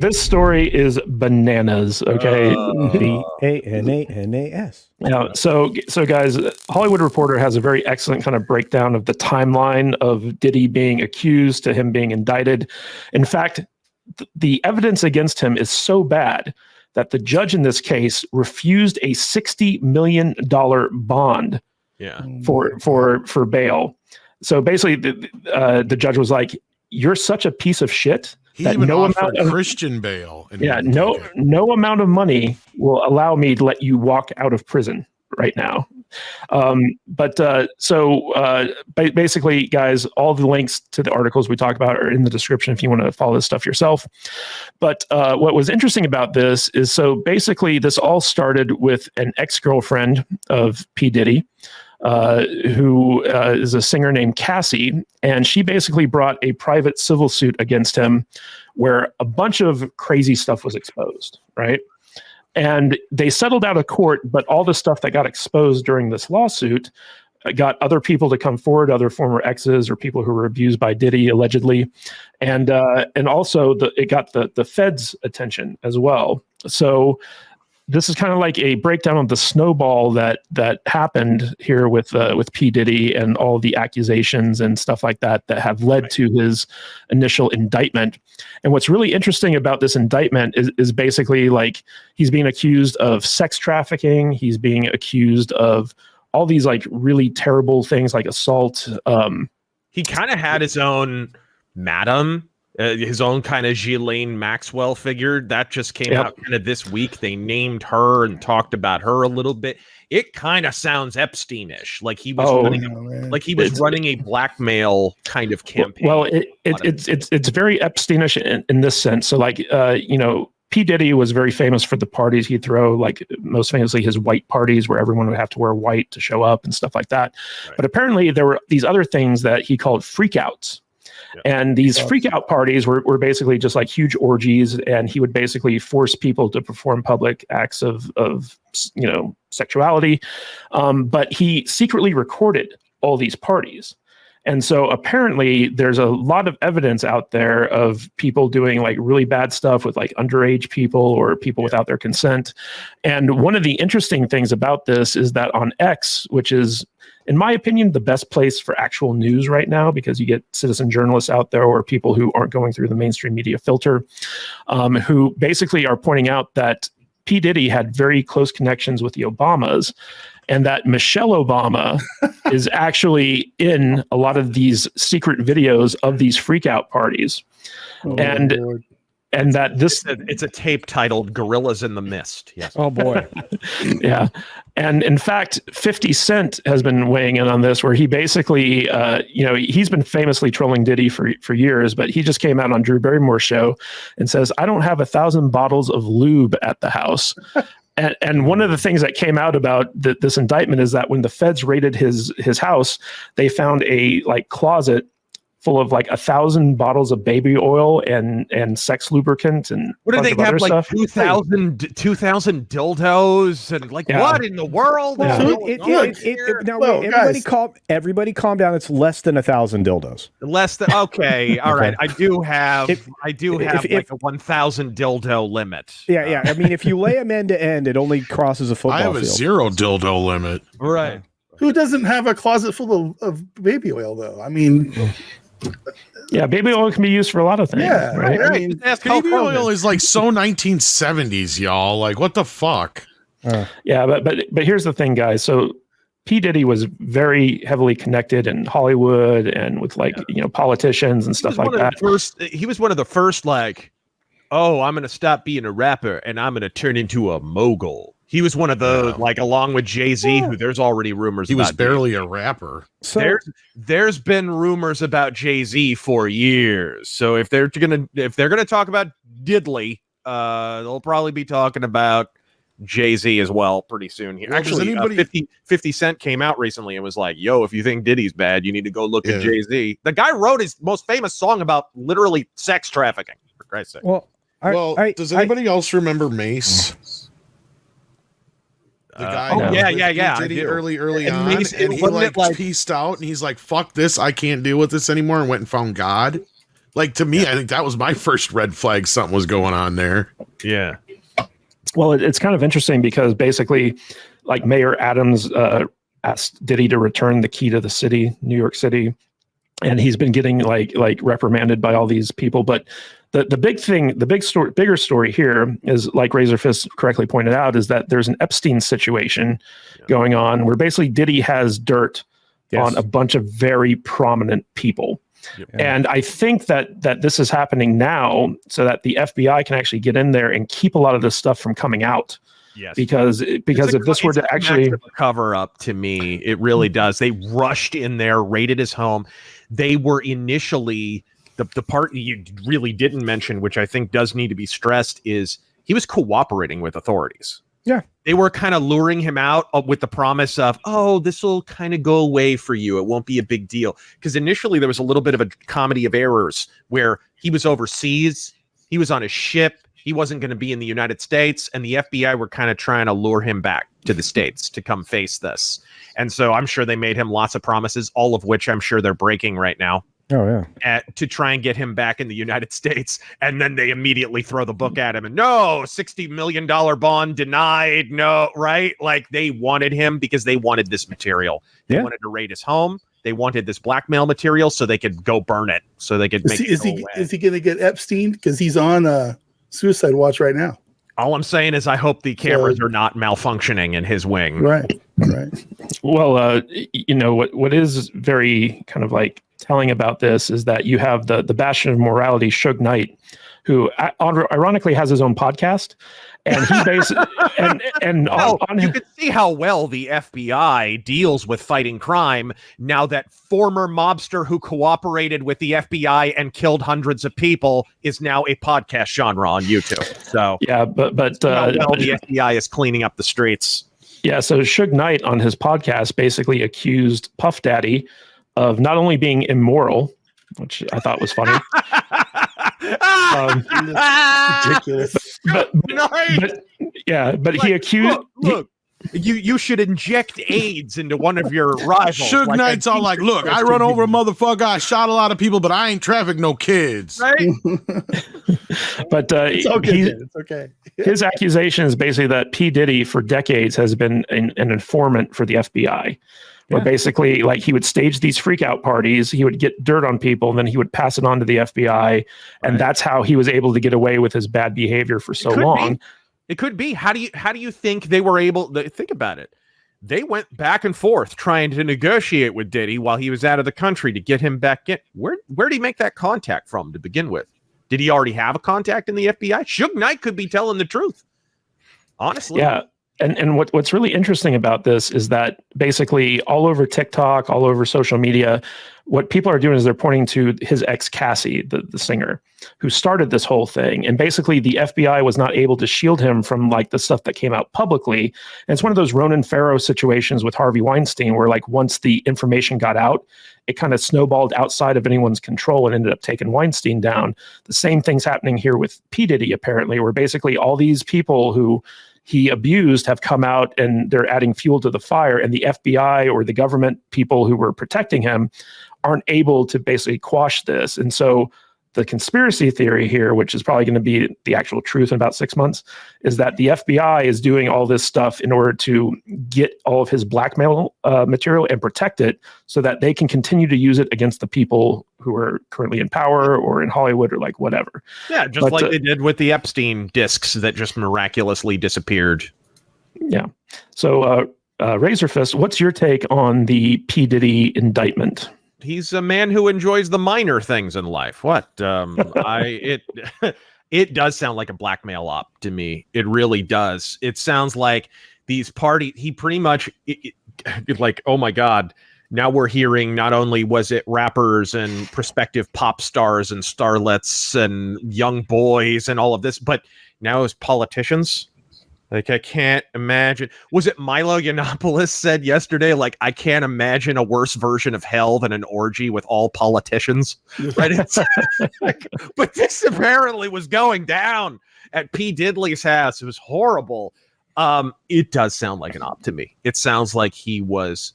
This story is bananas. Okay. Bananas. So guys, Hollywood Reporter has a very excellent kind of breakdown of the timeline of Diddy being accused to him being indicted. In fact, the evidence against him is so bad that the judge in this case refused a $60 million bond for bail. So basically, the judge was like, "You're such a piece of shit." He even offered Christian bail. No amount of money will allow me to let you walk out of prison right now. Basically, guys, all the links to the articles we talk about are in the description if you want to follow this stuff yourself. But what was interesting about this is, so basically, this all started with an ex-girlfriend of P. Diddy, who is a singer named Cassie, and she basically brought a private civil suit against him where a bunch of crazy stuff was exposed, right? And they settled out of court, but all the stuff that got exposed during this lawsuit got other people to come forward, other former exes or people who were abused by Diddy allegedly, and also it got the feds' attention as well. So this is kind of like a breakdown of the snowball that happened here with P. Diddy and all the accusations and stuff like that have led to his initial indictment. And what's really interesting about this indictment is basically like he's being accused of sex trafficking. He's being accused of all these like really terrible things like assault. He kind of had his own madam. His own kind of Ghislaine Maxwell figure that just came out kind of this week. They named her and talked about her a little bit. It kind of sounds Epstein-ish, like he was running a blackmail kind of campaign. Well, it's very Epstein-ish in this sense. So like P. Diddy was very famous for the parties he'd throw, like most famously his white parties where everyone would have to wear white to show up and stuff like that. Right. But apparently there were these other things that he called freakouts. Yeah. And these freak out parties were basically just like huge orgies, and he would basically force people to perform public acts of sexuality. But he secretly recorded all these parties. And so apparently there's a lot of evidence out there of people doing like really bad stuff with like underage people or people without their consent. And one of the interesting things about this is that on X, which is, in my opinion, the best place for actual news right now, because you get citizen journalists out there or people who aren't going through the mainstream media filter, who basically are pointing out that P. Diddy had very close connections with the Obamas, and that Michelle Obama is actually in a lot of these secret videos of these freakout parties. And that it's a tape titled "Gorillas in the Mist." Yes. Oh boy. Yeah. And in fact, 50 Cent has been weighing in on this, where he basically, he's been famously trolling Diddy for years, but he just came out on Drew Barrymore's show and says, "I don't have 1,000 bottles of lube at the house." And one of the things that came out about this indictment is that when the feds raided his house, they found a like closet full of like 1,000 bottles of baby oil and sex lubricant and what did they have, like 2,000 dildos and like what in the world? Everybody calm down. It's less than 1,000 dildos. Less than okay, all right. I do have like a 1,000 dildo limit. Yeah. I mean, if you lay them end to end, it only crosses a football field. I have a 0 dildo limit. Right. Who doesn't have a closet full of baby oil though? I mean. Yeah, baby oil can be used for a lot of things. Yeah, right. I mean, baby oil is like so 1970s, y'all. Like, what the fuck? Yeah, but here's the thing, guys. So P. Diddy was very heavily connected in Hollywood and with politicians and stuff like that. He was one of the first like, oh, I'm going to stop being a rapper and I'm going to turn into a mogul. He was one of the like, along with Jay-Z, who there's already rumors. He was barely a rapper. So there's been rumors about Jay-Z for years. So if they're gonna talk about Diddley, they'll probably be talking about Jay-Z as well pretty soon. Here, actually, 50 Cent came out recently and was like, "Yo, if you think Diddy's bad, you need to go look at Jay-Z." The guy wrote his most famous song about literally sex trafficking. For Christ's sake. Well, does anybody else remember Mace? The guy Diddy early on, and he like pieced out, and he's like, "Fuck this, I can't deal with this anymore," and went and found God. Like, to me, I think that was my first red flag. Something was going on there. Yeah. Well, it's kind of interesting because basically, like Mayor Adams asked Diddy to return the key to the city, New York City, and he's been getting like reprimanded by all these people. But the big thing, bigger story here is, like Razorfist correctly pointed out, is that there's an Epstein situation going on where basically Diddy has dirt on a bunch of very prominent people. Yep. And I think that this is happening now so that the FBI can actually get in there and keep a lot of this stuff from coming out. Yes. Because if this were to actually cover up, to me, it really does. They rushed in there, raided his home. They were initially the part you really didn't mention, which I think does need to be stressed, is he was cooperating with authorities. Yeah. They were kind of luring him out with the promise of, oh, this will kind of go away for you. It won't be a big deal. Because initially there was a little bit of a comedy of errors where he was overseas. He was on a ship. He wasn't going to be in the United States. And the FBI were kind of trying to lure him back to the States to come face this. And so I'm sure they made him lots of promises, all of which I'm sure they're breaking right now. Oh, yeah. To try and get him back in the United States. And then they immediately throw the book at him and no, $60 million bond denied. No, right? Like they wanted him because they wanted this material. They wanted to raid his home. They wanted this blackmail material so they could go burn it. So they could make it go away. Is he going to get Epstein? Because he's on suicide watch right now. All I'm saying is I hope the cameras are not malfunctioning in his wing. Right. Well, what is very kind of like telling about this is that you have the bastion of morality, Suge Knight, who ironically has his own podcast, and he basically you can see how well the FBI deals with fighting crime now that former mobster who cooperated with the FBI and killed hundreds of people is now a podcast genre on YouTube. So yeah, but the FBI is cleaning up the streets. Yeah, so Suge Knight on his podcast basically accused Puff Daddy of not only being immoral, which I thought was funny. Ridiculous. But he accused. Look, you should inject AIDS into one of your rivals. Suge Knight's all like, look, I run over a motherfucker. I shot a lot of people, but I ain't trafficked no kids. Right? But it's okay. It's okay. His accusation is basically that P. Diddy for decades has been an informant for the FBI. Where basically, like, he would stage these freak out parties, he would get dirt on people, and then he would pass it on to the FBI, and that's how he was able to get away with his bad behavior for so long. It could be. How do you think they were able to think about it? They went back and forth trying to negotiate with Diddy while he was out of the country to get him back in. Where did he make that contact from to begin with? Did he already have a contact in the FBI? Suge Knight could be telling the truth. Honestly. Yeah. And what's really interesting about this is that basically all over TikTok, all over social media, what people are doing is they're pointing to his ex Cassie, the singer, who started this whole thing. And basically the FBI was not able to shield him from like the stuff that came out publicly. And it's one of those Ronan Farrow situations with Harvey Weinstein, where like once the information got out, it kind of snowballed outside of anyone's control and ended up taking Weinstein down. The same thing's happening here with P. Diddy, apparently, where basically all these people who he abused have come out and they're adding fuel to the fire, and the FBI or the government people who were protecting him aren't able to basically quash this. And so the conspiracy theory here, which is probably going to be the actual truth in about 6 months, is that the FBI is doing all this stuff in order to get all of his blackmail material and protect it so that they can continue to use it against the people who are currently in power or in Hollywood or like whatever. Yeah, just like they did with the Epstein discs that just miraculously disappeared. Yeah. So Razorfist, what's your take on the P. Diddy indictment? He's a man who enjoys the minor things in life. What? It does sound like a blackmail op to me. It really does. It sounds like these parties, he pretty much like, oh my God, now we're hearing not only was it rappers and prospective pop stars and starlets and young boys and all of this, but now it's politicians. Like, I can't imagine. Was it Milo Yiannopoulos said yesterday, like, I can't imagine a worse version of hell than an orgy with all politicians? Right? It's like, but this apparently was going down at P. Diddley's house. It was horrible. It does sound like an op to me. It sounds like he was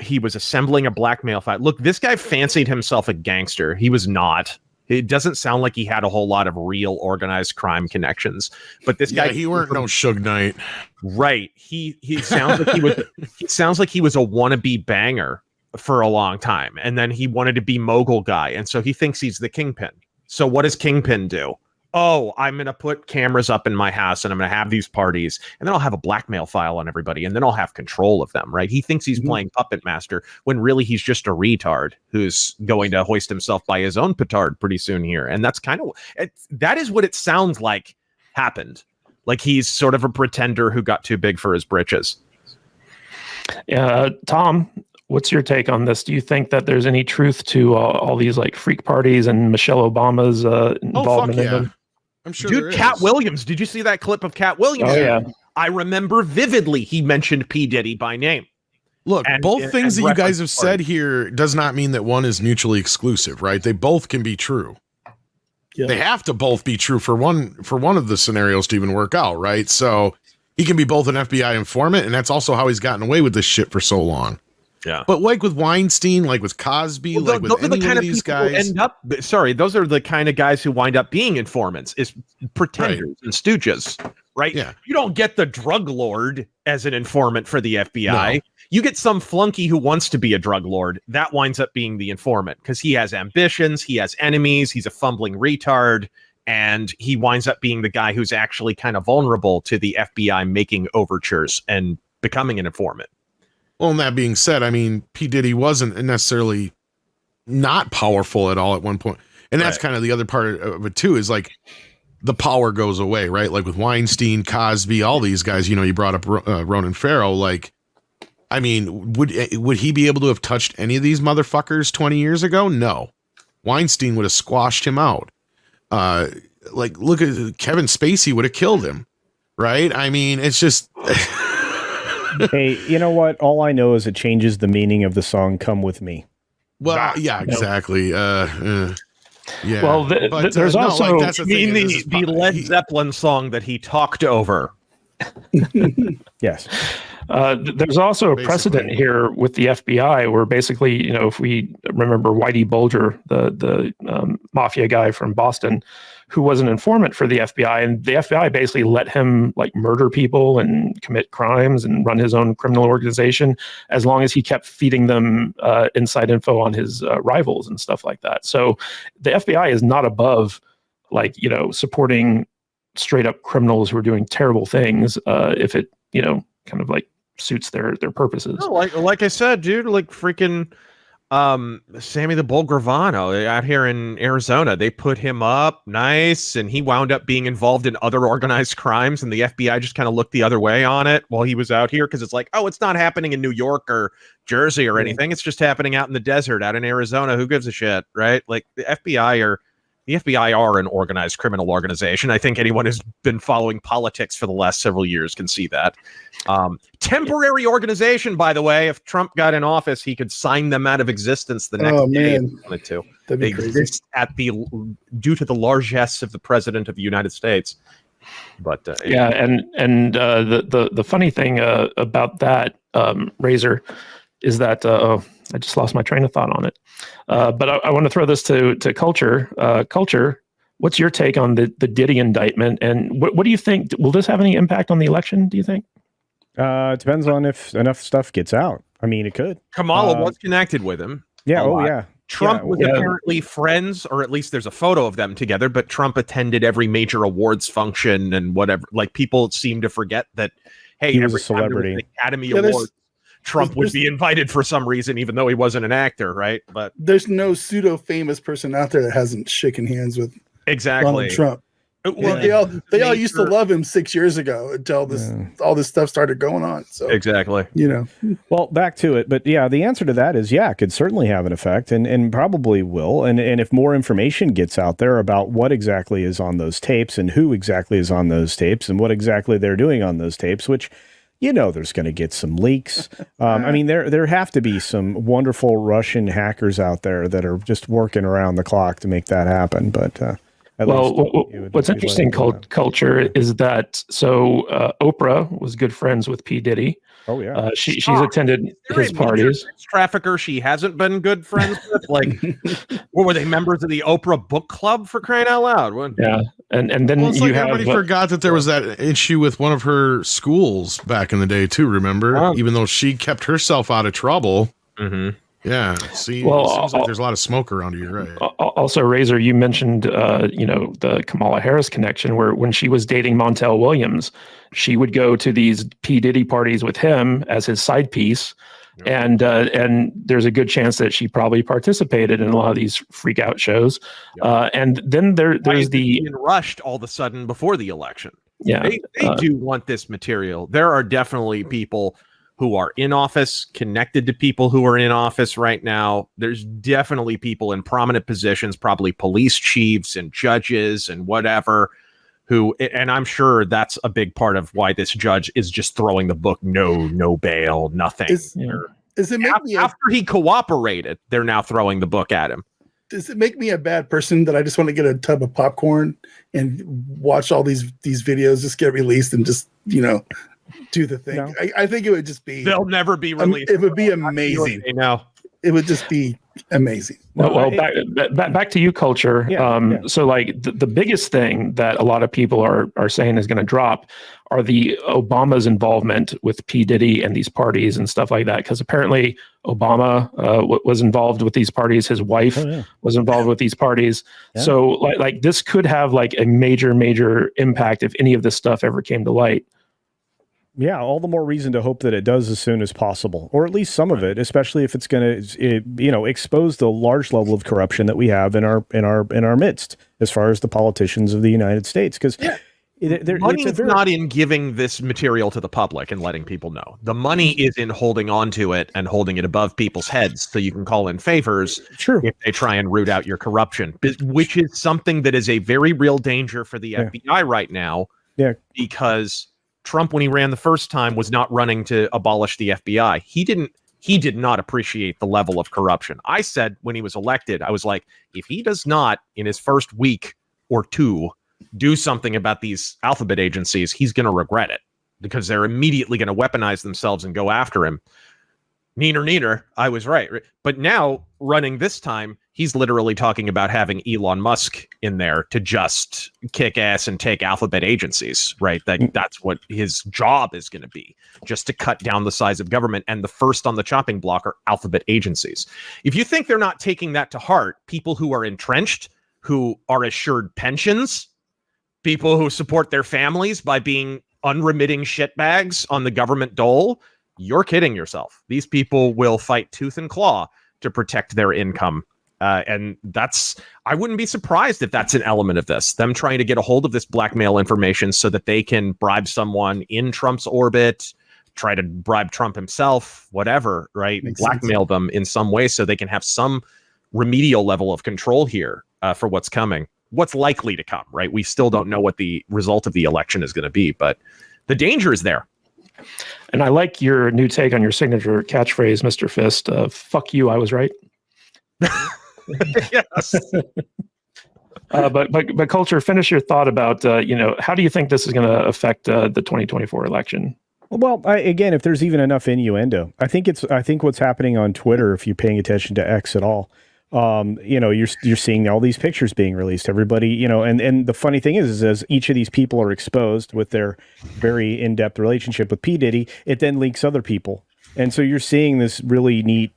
assembling a blackmail fight. Look, this guy fancied himself a gangster. He was not. It doesn't sound like he had a whole lot of real organized crime connections. But this guy, he weren't no Suge Knight. Right. He sounds like he sounds like he was a wannabe banger for a long time, and then he wanted to be mogul guy, and so he thinks he's the kingpin. So what does Kingpin do? Oh, I'm going to put cameras up in my house and I'm going to have these parties, and then I'll have a blackmail file on everybody, and then I'll have control of them, right? He thinks he's playing puppet master when really he's just a retard who's going to hoist himself by his own petard pretty soon here. And that's kind of, that is what it sounds like happened. Like he's sort of a pretender who got too big for his britches. Tom, what's your take on this? Do you think that there's any truth to all these like freak parties and Michelle Obama's involvement in them? I'm sure. Dude, Cat Williams. Did you see that clip of Cat Williams? Oh, yeah. I remember vividly he mentioned P. Diddy by name. Look, both things that you guys have said here does not mean that one is mutually exclusive, right? They both can be true. Yeah. They have to both be true for one of the scenarios to even work out, right? So he can be both an FBI informant, and that's also how he's gotten away with this shit for so long. Yeah, but like with Weinstein, like with Cosby, like with any of these guys, those are the kind of guys who wind up being informants, is pretenders and stooges, right? Yeah, you don't get the drug lord as an informant for the FBI. No. You get some flunky who wants to be a drug lord. That winds up being the informant because he has ambitions, he has enemies, he's a fumbling retard, and he winds up being the guy who's actually kind of vulnerable to the FBI making overtures and becoming an informant. Well, and that being said, I mean, P. Diddy wasn't necessarily not powerful at all at one point. And that's kind of the other part of it, too, is like the power goes away, right? Like with Weinstein, Cosby, all these guys, you know, you brought up Ronan Farrow. Like, I mean, would he be able to have touched any of these motherfuckers 20 years ago? No. Weinstein would have squashed him out. Like, look at Kevin Spacey would have killed him, right? I mean, it's just... Hey, you know what? All I know is it changes the meaning of the song "Come With Me." Well, yeah, exactly. Yeah. Well, there's also like, that's the Led Zeppelin song that he talked over. Yes. There's also a precedent here with the FBI where basically, you know, if we remember Whitey Bulger, the mafia guy from Boston, who was an informant for the FBI, and the FBI basically let him like murder people and commit crimes and run his own criminal organization as long as he kept feeding them inside info on his rivals and stuff like that. So the FBI is not above like, you know, supporting straight up criminals who are doing terrible things if it, you know, kind of like suits their purposes. No, like I said, dude, like freaking Sammy the Bull Gravano out here in Arizona, they put him up nice, and he wound up being involved in other organized crimes, and the FBI just kind of looked the other way on it while he was out here because it's like, oh, it's not happening in New York or Jersey or anything. It's just happening out in the desert, out in Arizona. Who gives a shit, right? Like the FBI are an organized criminal organization. I think anyone who's been following politics for the last several years can see that. Temporary organization, by the way. If Trump got in office, he could sign them out of existence the next day if he wanted to. They exist due to the largesse of the president of the United States. But the funny thing about that, Razor, is that I just lost my train of thought on it. But I want to throw this to Culture. Culture, what's your take on the Diddy indictment? And what do you think? Will this have any impact on the election, do you think? It depends on if enough stuff gets out. I mean, it could. Kamala was connected with him. Yeah. Oh, yeah. Trump was apparently friends, or at least there's a photo of them together, but Trump attended every major awards function and whatever. Like, people seem to forget that, hey, he was a celebrity. Academy Awards, Trump would be invited for some reason, even though he wasn't an actor, right? But there's no pseudo-famous person out there that hasn't shaken hands with Donald Trump. Well, they all used to love him 6 years ago until all this stuff started going on. So exactly, you know. Well, back to it, but yeah, the answer to that is it could certainly have an effect, and probably will. And if more information gets out there about what exactly is on those tapes and who exactly is on those tapes and what exactly they're doing on those tapes, which, you know, there's going to get some leaks. I mean, there have to be some wonderful Russian hackers out there that are just working around the clock to make that happen. But what's interesting, Culture, is that Oprah was good friends with P. Diddy. Oh yeah. She's attended his parties. Trafficker she hasn't been good friends with. Like, what were they, members of the Oprah Book Club, for crying out loud? Yeah, and then well, it's you like have everybody forgot that there was that issue with one of her schools back in the day too. Remember, even though she kept herself out of trouble. Mm-hmm. Yeah. See, well, it seems like there's a lot of smoke around you, right? Also, Razor, you mentioned, the Kamala Harris connection, where when she was dating Montel Williams, she would go to these P. Diddy parties with him as his side piece. And there's a good chance that she probably participated in a lot of these freak out shows. And then there's being rushed all of a sudden before the election. Yeah, they do want this material. There are definitely people who are in office, connected to people who are in office right now. There's definitely people in prominent positions, probably police chiefs and judges and whatever, who, and I'm sure that's a big part of why this judge is just throwing the book, no bail, nothing. Does it make me after he cooperated, they're now throwing the book at him. Does it make me a bad person that I just want to get a tub of popcorn and watch all these videos just get released and just, do the thing? No. I think it would just be. They'll never be released. It would be amazing. It would just be amazing. Well, back to you, Culture. So, like, the biggest thing that a lot of people are saying is going to drop are the Obama's involvement with P. Diddy and these parties and stuff like that. Because apparently Obama was involved with these parties. His wife was involved with these parties. Yeah. So, like this could have like a major impact if any of this stuff ever came to light. Yeah, all the more reason to hope that it does as soon as possible, or at least some of it, especially if it's going to, expose the large level of corruption that we have in our midst, as far as the politicians of the United States. Because money is not in giving this material to the public and letting people know. The money is in holding on to it and holding it above people's heads, so you can call in favors if they try and root out your corruption, which is something that is a very real danger for the FBI right now. Yeah, because Trump, when he ran the first time, was not running to abolish the FBI. He did not appreciate the level of corruption. I said when he was elected, I was like, if he does not, in his first week or two, do something about these alphabet agencies, he's going to regret it, because they're immediately going to weaponize themselves and go after him. Neener, I was right. But now, running this time, he's literally talking about having Elon Musk in there to just kick ass and take alphabet agencies, right? That's what his job is going to be, just to cut down the size of government. And the first on the chopping block are alphabet agencies. If you think they're not taking that to heart, people who are entrenched, who are assured pensions, people who support their families by being unremitting shitbags on the government dole, you're kidding yourself. These people will fight tooth and claw to protect their income. And I wouldn't be surprised if that's an element of this, them trying to get a hold of this blackmail information so that they can bribe someone in Trump's orbit, try to bribe Trump himself, whatever, right? Blackmail them in some way so they can have some remedial level of control here for what's coming, what's likely to come, right? We still don't know what the result of the election is going to be, but the danger is there. And I like your new take on your signature catchphrase, Mr. Fist. Fuck you, I was right. Yes. But Culture, finish your thought about, how do you think this is going to affect the 2024 election? Well, again, if there's even enough innuendo, I think what's happening on Twitter, if you're paying attention to X at all, you're seeing all these pictures being released. Everybody, and the funny thing is as each of these people are exposed with their very in-depth relationship with P. Diddy, it then links other people. And so you're seeing this really neat,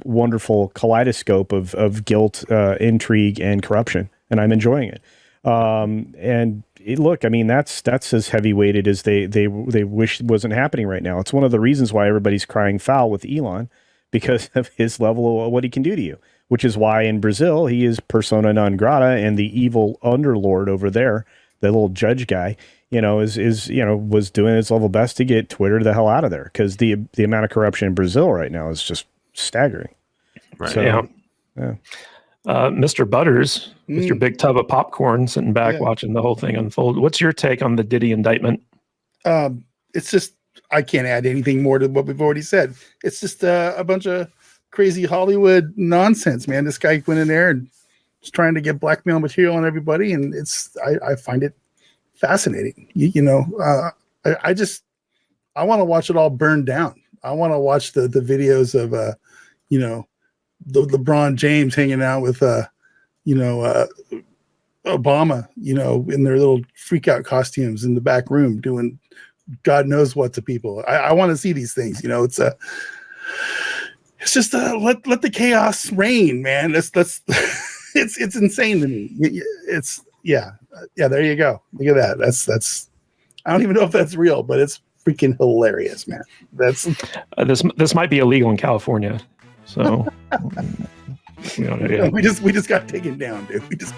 wonderful kaleidoscope of guilt, intrigue, and corruption. And I'm enjoying it. Look, I mean, that's as heavy-weighted as they wish wasn't happening right now. It's one of the reasons why everybody's crying foul with Elon, because of his level of what he can do to you. Which is why in Brazil, he is persona non grata, and the evil underlord over there, the little judge guy, was doing his level best to get Twitter the hell out of there, because the amount of corruption in Brazil right now is just staggering. Right. So, yeah. Mr. Butters, with your big tub of popcorn, sitting back watching the whole thing unfold. What's your take on the Diddy indictment? It's just, I can't add anything more to what we've already said. It's just a bunch of crazy Hollywood nonsense, man. This guy went in there and was trying to get blackmail material on everybody, and I find it fascinating. I want to watch it all burn down. I want to watch the videos of you know, the LeBron James hanging out with you know, Obama, you know, in their little freak out costumes in the back room doing God knows what to people. I want to see these things. You know, it's just let the chaos reign, man. That's it's insane to me. It's yeah. There you go. Look at that. That's I don't even know if that's real, but it's freaking hilarious, man. That's this might be illegal in California, so we don't know yet. we just got taken down, dude. We just